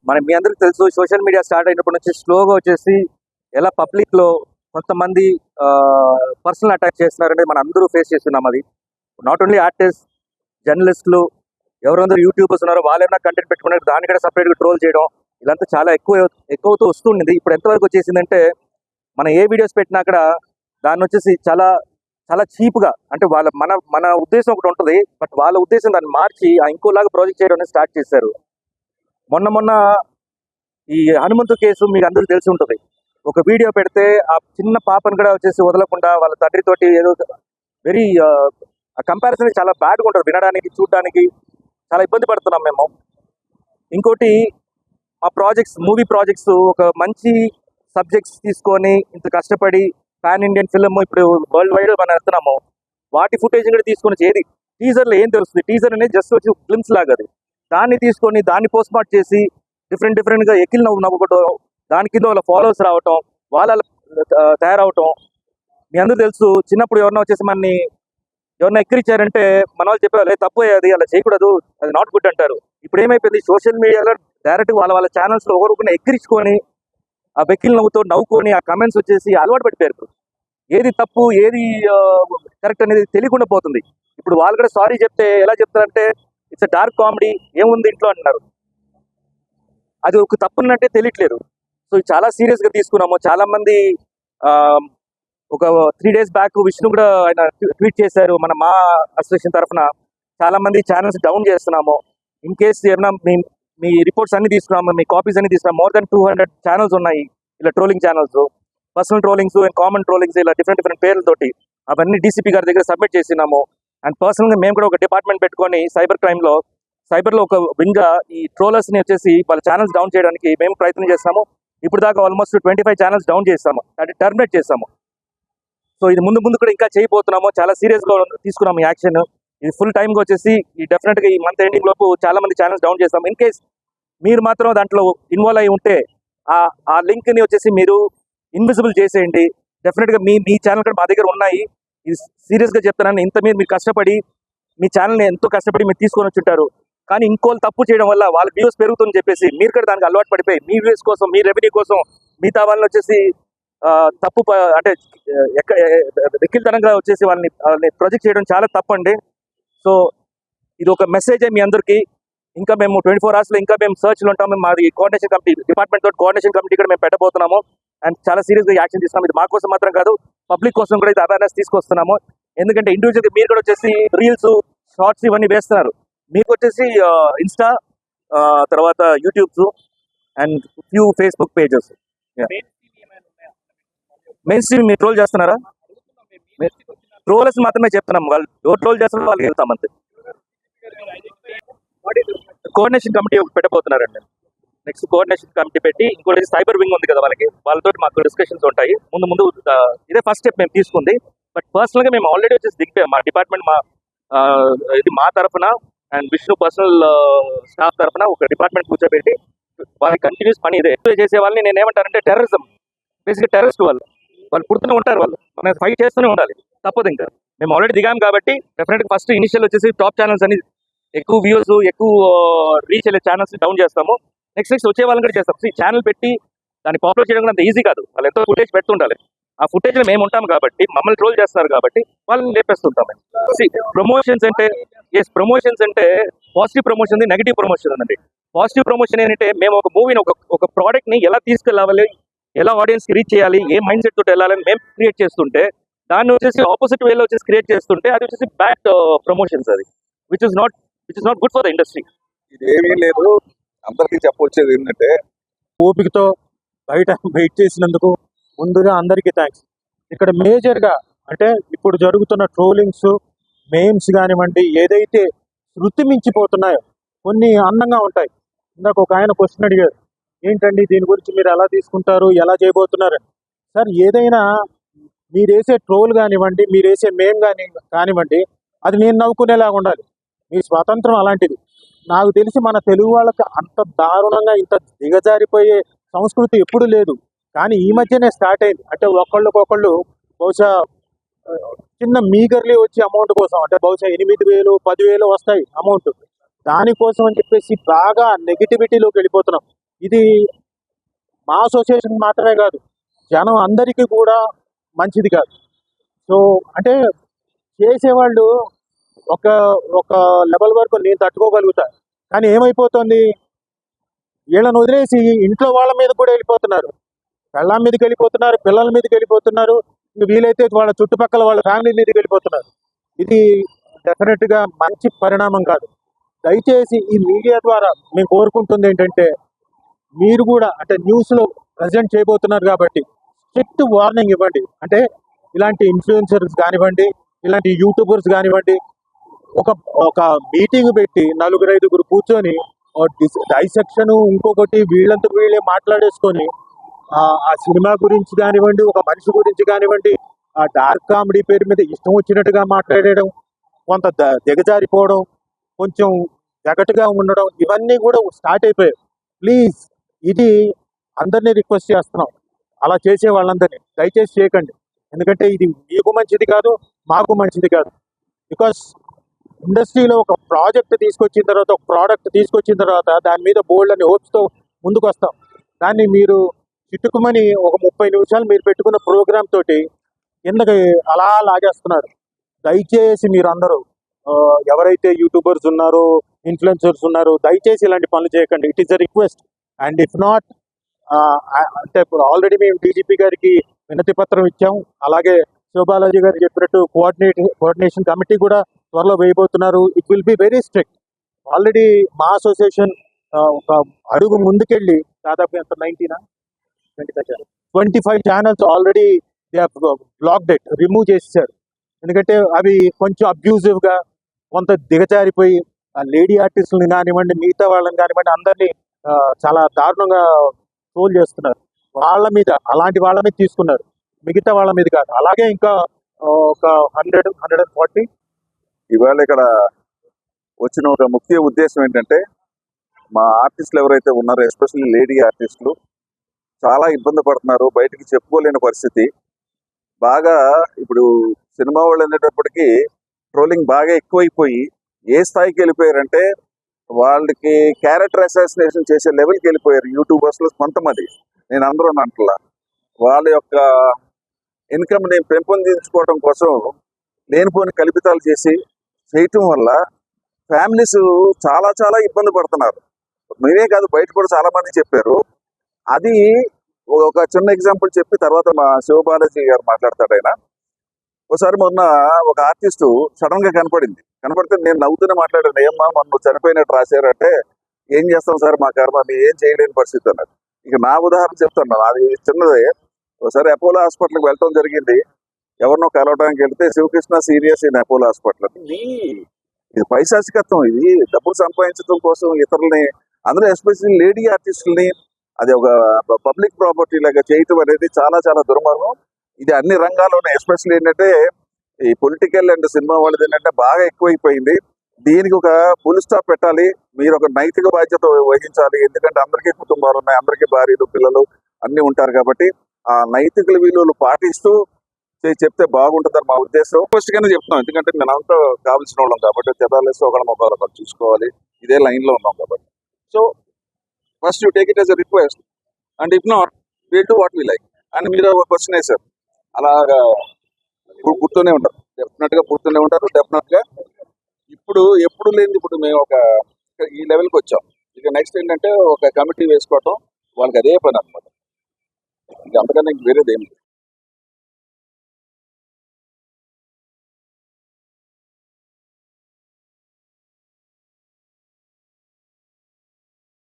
మీ అందరికీ తెలుసు social media start అయినప్పటి నుంచి స్లోగా వచ్చేసి ఎలా పబ్లిక్లో కొంతమంది పర్సనల్ అటాక్ చేస్తున్నారంటే మనం అందరూ ఫేస్ చేస్తున్నాం. అది నాట్ ఓన్లీ ఆర్టిస్ట్, జర్నలిస్టులు, ఎవరందరూ యూట్యూబర్స్ ఉన్నారో వాళ్ళేమైనా కంటెంట్ పెట్టుకున్నారు దాన్ని కూడా సపరేట్గా ట్రోల్ చేయడం ఇదంతా చాలా ఎక్కువతో వస్తుండేది. ఇప్పుడు ఎంతవరకు వచ్చేసిందంటే మనం ఏ వీడియోస్ పెట్టినా అక్కడ దాన్ని వచ్చేసి చాలా చాలా చీప్గా, అంటే మన ఉద్దేశం ఒకటి ఉంటుంది, బట్ వాళ్ళ ఉద్దేశం దాన్ని మార్చి ఇంకోలాగా ప్రాజెక్ట్ చేయడం అనేది స్టార్ట్ చేశారు. మొన్న ఈ హనుమంతు కేసు మీకు అందరికీ తెలిసి ఉంటుంది. ఒక వీడియో పెడితే ఆ చిన్న పాపను కూడా వచ్చేసి వదలకుండా వాళ్ళ తండ్రితోటి ఏదో వెరీ కంపారిజన్ చాలా బ్యాడ్గా ఉంటుంది, వినడానికి చూడడానికి చాలా ఇబ్బంది పడుతున్నాం మేము. ఇంకోటి మా మూవీ ప్రాజెక్ట్స్ ఒక మంచి సబ్జెక్ట్స్ తీసుకొని ఇంత కష్టపడి పాన్ ఇండియన్ ఫిల్మ్ ఇప్పుడు వరల్డ్ వైడ్ మనం వెళ్తున్నాము, వాటి ఫుటేజ్ కూడా తీసుకొని ఏది టీజర్లో ఏం తెలుస్తుంది, టీజర్ అనేది జస్ట్ వచ్చి గ్లిమ్స్ లాగా, అది దాన్ని తీసుకొని దాన్ని పోస్ట్ మార్ట్ చేసి డిఫరెంట్గా ఎక్కిల్ నవ్వుకోవటం, దాని కింద వాళ్ళ ఫాలోవర్స్ రావటం, వాళ్ళ తయారవటం. మీ అందరూ తెలుసు చిన్నప్పుడు ఎవరన్నా వచ్చేసి మనని ఎవరన్నా ఎక్కిరిచ్చారంటే మన వాళ్ళు చెప్పేవాళ్ళు తప్పు అది అలా చేయకూడదు, అది నాట్ గుడ్ అంటారు. ఇప్పుడు ఏమైపోయింది, సోషల్ మీడియాలో డైరెక్ట్ వాళ్ళ ఛానల్స్లో ఒకరికొకరిని ఎక్కిరించుకొని ఆ వెక్కిల్ నవ్వుకొని ఆ కమెంట్స్ వచ్చేసి అలవాటు పడిపోయారు. ఏది తప్పు ఏది కరెక్ట్ అనేది తెలియకుండా పోతుంది. ఇప్పుడు వాళ్ళు కూడా సారీ చెప్తే ఎలా చెప్తారంటే ఇట్స్ డార్క్ కామెడీ, ఏముంది ఇంట్లో అంటున్నారు. అది ఒక తప్పున్నట్టే తెలియట్లేదు. సో చాలా సీరియస్గా తీసుకున్నాము. చాలా మంది ఒక 3 days బ్యాక్ విష్ణు కూడా ఆయన ట్వీట్ చేశారు, మా అసోసియేషన్ తరఫున చాలా మంది ఛానల్స్ డౌన్ చేస్తున్నాము. ఇన్ కేస్ ఏమన్నా మీ రిపోర్ట్స్ అన్ని తీసుకున్నాము, మీ కాపీస్ అన్ని తీసుకున్నాము. మోర్ దెన్ 200 ఛానల్స్ ఉన్నాయి ఇలా trolling channels, personal trollings and common trollings, ఇలా డిఫరెంట్ పేర్లతోటి అవన్నీ డీసీపీ గారి దగ్గర సబ్మిట్ చేసినాము. అండ్ పర్సనల్గా మేము కూడా ఒక డిపార్ట్మెంట్ పెట్టుకొని సైబర్లో ఒక వింగ్గా ఈ ట్రోలర్స్ని వచ్చేసి వాళ్ళ ఛానల్స్ డౌన్ చేయడానికి మేము ప్రయత్నం చేస్తాము. ఇప్పుడు దాకా ఆల్మోస్ట్ 25 ఛానల్స్ డౌన్ చేస్తాము, అది టర్మినేట్ చేస్తాము. సో ఇది ముందు కూడా ఇంకా చేయబోతున్నాము. చాలా సీరియస్గా తీసుకున్నాము ఈ యాక్షన్. ఇది ఫుల్ టైమ్గా వచ్చేసి డెఫినెట్గా ఈ మంత్ ఎండింగ్ లోపు చాలా మంది ఛానల్స్ డౌన్ చేస్తాము. ఇన్ కేస్ మీరు మాత్రం దాంట్లో ఇన్వాల్వ్ అయి ఉంటే ఆ లింక్ని వచ్చేసి మీరు ఇన్విజిబుల్ చేసేయండి. డెఫినెట్గా మీ ఛానల్ కూడా మా దగ్గర ఉన్నాయి. ఇది సీరియస్గా చెప్తున్నాను. ఇంత మీరు కష్టపడి మీ ఛానల్ని ఎంతో కష్టపడి మీరు తీసుకొని వచ్చుంటారు, కానీ ఇంకోళ్ళు తప్పు చేయడం వల్ల వాళ్ళ వ్యూస్ పెరుగుతుందని చెప్పేసి మీరు కూడా దానికి అలవాటు పడిపోయి మీ వ్యూస్ కోసం, మీ రెవెన్యూ కోసం మిగతా వాళ్ళని వచ్చేసి తప్పు అంటే వెక్కిల్తనంగా వచ్చేసి వాళ్ళని ప్రొజెక్ట్ చేయడం చాలా తప్పండి. సో ఇది ఒక మెసేజే మీ అందరికీ. ఇంకా మేము 24 hours ఇంకా మేము సర్చ్లో ఉంటాము. మాది కోఆర్డినేషన్ కమిటీ, డిపార్ట్మెంట్ తోటి కోఆర్డినేషన్ కమిటీ కూడా మేము పెట్టబోతున్నాము. అండ్ చాలా సీరియస్గా యాక్షన్ తీసుకున్నాము. ఇది మా కోసం మాత్రం కాదు, పబ్లిక్ కోసం కూడా ఇది అవేర్నెస్ తీసుకొస్తున్నాము. ఎందుకంటే ఇండివిజువల్గా మీరు కూడా వచ్చేసి రీల్స్, షార్ట్స్ ఇవన్నీ వేస్తున్నారు. మీకు వచ్చేసి ఇన్స్టా, తర్వాత YouTubes and few Facebook pages. Main stream మీరు ట్రోల్ చేస్తున్నారా? ట్రోలర్స్ మాత్రమే చెప్తున్నాం, వాళ్ళు ఎవరు ట్రోల్ చేస్తున్నారో వాళ్ళకి వెళ్తాం అంతే. కోఆర్డినేషన్ కమిటీ పెట్టబోతున్నారండి. నెక్స్ట్ కోఆర్డినేషన్ కమిటీ పెట్టి ఇంకోటి సైబర్ వింగ్ ఉంది కదా, వాళ్ళతో మాకు డిస్కషన్స్ ఉంటాయి. ముందు ఇదే ఫస్ట్ స్టెప్ మేము తీసుకుంది. బట్ పర్సనల్గా మేము ఆల్రెడీ వచ్చేసి దిగిపోయాం. మా డిపార్ట్మెంట్ ఇది మా తరఫున అండ్ విష్ణు పర్సనల్ స్టాఫ్ తరఫున ఒక డిపార్ట్మెంట్ కూర్చోబెట్టి వాళ్ళకి కంటిన్యూస్ పని ఇదే చేసే వాళ్ళని నేను ఏమంటారంటే టెర్రరిజం, బేసిక్గా టెర్రరిస్ట్ వాళ్ళు పుడుతూనే ఉంటారు, మనం ఫైట్ చేస్తూనే ఉండాలి, తప్పదు. ఇంకా మేము ఆల్రెడీ దిగాం కాబట్టి డెఫినెట్గా ఫస్ట్ ఇనిషియల్ వచ్చేసి టాప్ ఛానల్స్ అని ఎక్కువ వ్యూస్, ఎక్కువ రీచ్ అయ్యే ఛానల్స్ డౌన్ చేస్తాము. నెక్స్ట్ వచ్చే వాళ్ళని కూడా చేస్తాం. ఈ ఛానల్ పెట్టి దాన్ని పాపులర్ చేయడం అంత ఈజీ కాదు, వాళ్ళు ఎంతో ఫుటేజ్ పెడుతుండాలి. ఆ ఫుటేజ్లో మేము ఉంటాం కాబట్టి, మమ్మల్ని ట్రోల్ చేస్తున్నారు కాబట్టి వాళ్ళని లేపేస్తుంటాం మేము. ప్రమోషన్స్ అంటే పాజిటివ్ ప్రమోషన్ ఉంది, నెగిటివ్ ప్రమోషన్ ఉందండి. పాజిటివ్ ప్రమోషన్ ఏంటంటే మేము ఒక మూవీని ఒక ప్రోడక్ట్ని ఎలా తీసుకెళ్ళాలి, ఎలా ఆడియన్స్కి రీచ్ చేయాలి, ఏ మైండ్ సెట్ తోటి వెళ్ళాలని మేము క్రియేట్ చేస్తుంటే, దాన్ని వచ్చేసి ఆపోజిట్ వేలో వచ్చేసి క్రియేట్ చేస్తుంటే అది వచ్చేసి బ్యాడ్ ప్రమోషన్స్, అది which is not good for the industry. ఇది ఏమీ లేదు, అందరికీ చెప్పొచ్చేది ఏంటంటే ఓపికతో బయట వెయిట్ చేసినందుకు ముందుగా అందరికీ థ్యాంక్స్. ఇక్కడ మేజర్గా అంటే ఇప్పుడు జరుగుతున్న ట్రోలింగ్స్, మేమ్స్ కానివ్వండి, ఏదైతే శృతి మించిపోతున్నాయో కొన్ని అందంగా ఉంటాయి. ఇందాక ఒక ఆయన క్వశ్చన్ అడిగారు, ఏంటండి దీని గురించి మీరు ఎలా తీసుకుంటారు, ఎలా చేయబోతున్నారని. సార్, ఏదైనా మీరు వేసే ట్రోల్ కానివ్వండి, మీరు వేసే మేమ్ కానివ్వండి, అది నేను నవ్వుకునేలాగా ఉండాలి. మీ స్వాతంత్రం అలాంటిది. నాకు తెలిసి మన తెలుగు వాళ్ళకి అంత దారుణంగా ఇంత దిగజారిపోయే సంస్కృతి ఎప్పుడు లేదు, కానీ ఈ మధ్యనే స్టార్ట్ అయింది. అంటే ఒకళ్ళకొకళ్ళు బహుశా చిన్న మీగర్లీ వచ్చే అమౌంట్ కోసం, అంటే బహుశా 8,000 10,000 వస్తాయి అమౌంట్, దానికోసం అని చెప్పేసి బాగా నెగిటివిటీలోకి వెళ్ళిపోతున్నాం. ఇది మా అసోసియేషన్ మాత్రమే కాదు, జనం అందరికీ కూడా మంచిది కాదు. సో అంటే చేసేవాళ్ళు ఒక ఒక లెవెల్ వరకు నేను తట్టుకోగలుగుతా, కానీ ఏమైపోతుంది, వీళ్ళని వదిలేసి ఇంట్లో వాళ్ళ మీద కూడా వెళ్ళిపోతున్నారు, పెళ్ళాం మీదకి వెళ్ళిపోతున్నారు, పిల్లల మీదకి వెళ్ళిపోతున్నారు, ఇంక వీలైతే వాళ్ళ చుట్టుపక్కల వాళ్ళ ఫ్యామిలీ మీదకి వెళ్ళిపోతున్నారు. ఇది డెఫినెట్గా మంచి పరిణామం కాదు. దయచేసి ఈ మీడియా ద్వారా మేము కోరుకుంటుంది ఏంటంటే, మీరు కూడా అంటే న్యూస్లో ప్రజెంట్ చేయబోతున్నారు కాబట్టి స్ట్రిక్ట్ వార్నింగ్ ఇవ్వండి. అంటే ఇలాంటి ఇన్ఫ్లుయెన్సర్స్ కానివ్వండి, ఇలాంటి యూట్యూబర్స్ కానివ్వండి, ఒక ఒక మీటింగ్ పెట్టి 4-5 కూర్చొని డైసెక్షన్ ఇంకొకటి వీళ్ళంతా వీళ్ళే మాట్లాడేసుకొని ఆ సినిమా గురించి కానివ్వండి, ఒక మనిషి గురించి కానివ్వండి, ఆ డార్క్ కామెడీ పేరు మీద ఇష్టం వచ్చినట్టుగా మాట్లాడడం, కొంత దిగజారిపోవడం, కొంచెం జగటుగా ఉండడం, ఇవన్నీ కూడా స్టార్ట్ అయిపోయాయి. ప్లీజ్, ఇది అందరినీ రిక్వెస్ట్ చేస్తున్నాం, అలా చేసే వాళ్ళందరినీ దయచేసి చేయకండి. ఎందుకంటే ఇది మీకు మంచిది కాదు, మాకు మంచిది కాదు. బికాస్ ఇండస్ట్రీలో ఒక ప్రాజెక్ట్ తీసుకొచ్చిన తర్వాత, ఒక ప్రోడక్ట్ తీసుకొచ్చిన తర్వాత దాని మీద బోల్డ్ అని హోప్స్తో ముందుకు వస్తాం. దాన్ని మీరు చిట్టుకుమని ఒక 30 నిమిషాలు మీరు పెట్టుకున్న ప్రోగ్రామ్ తోటి కిందకి అలా లాగేస్తున్నారు. దయచేసి మీరు అందరూ ఎవరైతే యూట్యూబర్స్ ఉన్నారో, ఇన్ఫ్లుయెన్సర్స్ ఉన్నారో, దయచేసి ఇలాంటి పనులు చేయకండి. It is a request. And if not, అంటే ఇప్పుడు ఆల్రెడీ మేము డీజీపీ గారికి వినతి పత్రం ఇచ్చాం. అలాగే శివబాలాజీ గారు చెప్పినట్టు కోఆర్డినేషన్ కమిటీ కూడా త్వరలో వేయబోతున్నారు. It will be very strict. Already మా అసోసియేషన్ ఒక అడుగు ముందుకెళ్ళి దాదాపు ఎంత 25 channels already they blocked it, remove చేసేసారు. ఎందుకంటే అవి కొంచెం అబ్యూజివ్గా, కొంత దిగజారిపోయి లేడీ ఆర్టిస్టులను కానివ్వండి, మిగతా వాళ్ళని కానివ్వండి, అందరినీ చాలా దారుణంగా ట్రోల్ చేస్తున్నారు. అలాంటి వాళ్ళ మీద తీసుకున్నారు, మిగతా వాళ్ళ మీద కాదు. అలాగే ఇంకా ఒక 140. ఇవాళ ఇక్కడ వచ్చిన ఒక ముఖ్య ఉద్దేశం ఏంటంటే, మా ఆర్టిస్టులు ఎవరైతే ఉన్నారో, ఎస్పెషల్లీ లేడీ ఆర్టిస్టులు చాలా ఇబ్బంది పడుతున్నారు, బయటికి చెప్పుకోలేని పరిస్థితి. బాగా ఇప్పుడు సినిమా వాళ్ళు అనేటప్పటికీ ట్రోలింగ్ బాగా ఎక్కువైపోయి ఏ స్థాయికి వెళ్ళిపోయారంటే, వాళ్ళకి క్యారెక్టర్ అసాసినేషన్ చేసే లెవెల్కి వెళ్ళిపోయారు యూట్యూబర్స్లో కొంతమంది. నేను అందరూ అంటలా, వాళ్ళ యొక్క ఇన్కమ్ని పెంపొందించుకోవడం కోసం లేనిపోని కల్పితాలు చేయటం వల్ల ఫ్యామిలీస్ చాలా చాలా ఇబ్బంది పడుతున్నారు. మేమే కాదు, బయట కూడా చాలా మంది చెప్పారు. అది ఒక చిన్న ఎగ్జాంపుల్ చెప్పి తర్వాత మా శివబాలాజీ గారు మాట్లాడతాడు. ఆయన ఒకసారి మొన్న ఒక ఆర్టిస్టు సడన్ గా కనపడితే నేను నవ్వుతూనే మాట్లాడాను, ఏమ్మా మొన్న చనిపోయినట్టు రాశారంటే, ఏం చేస్తాం సార్, మా కర్మ, మేము ఏం చేయలేని పరిస్థితి అన్నారు. ఇక నా ఉదాహరణ చెప్తాను, అది చిన్నదే. ఒకసారి అపోలో హాస్పిటల్కి వెళ్ళటం జరిగింది. ఎవరినో కలవడానికి వెళ్తే, Sivakrishna serious in Apollo hospital. ఇది పైశాచికత్వం, ఇది డబ్బులు సంపాదించడం కోసం ఇతరులని, అందులో ఎస్పెషల్లీ లేడీ ఆర్టిస్టులని అది ఒక పబ్లిక్ ప్రాపర్టీ లాగా చేయటం అనేది చాలా చాలా దుర్మార్గం. ఇది అన్ని రంగాల్లోనే, ఎస్పెషల్లీ ఏంటంటే ఈ పొలిటికల్ అండ్ సినిమా వాళ్ళది ఏంటంటే బాగా ఎక్కువైపోయింది. దీనికి ఒక ఫుల్ స్టాప్ పెట్టాలి. మీరు ఒక నైతిక బాధ్యత వహించాలి. ఎందుకంటే అందరికీ కుటుంబాలు ఉన్నాయి, అందరికీ భార్యలు పిల్లలు అన్ని ఉంటారు. కాబట్టి ఆ నైతిక విలువలు పాటిస్తూ చెప్తే బాగుంటుందని మా ఉద్దేశం. ఫస్ట్ గానే చెప్తాం, ఎందుకంటే మనంతా కావాల్సిన వాళ్ళం కాబట్టి, తెదాలేసి ఒకళ్ళ మొబైల్ ఒకటి చూసుకోవాలి, ఇదే లైన్ లో ఉన్నాం కాబట్టి. So first you take it as a request, and if not will do what we like. And మీరు ఒక క్వశ్చన్ వేశారు, అలాగా గుర్తూనే ఉంటారు, డెఫినెట్ గా గుర్తూనే ఉంటారు. డెఫినెట్ గా ఎప్పుడు లేని ఇప్పుడు మేము ఒక ఈ లెవెల్కి వచ్చాం. ఇక నెక్స్ట్ ఏంటంటే ఒక కమిటీ వేసుకోవటం, వాళ్ళకి అదే పని అనమాట. ఇక అంతకన్నా వేరేది ఏం లేదు.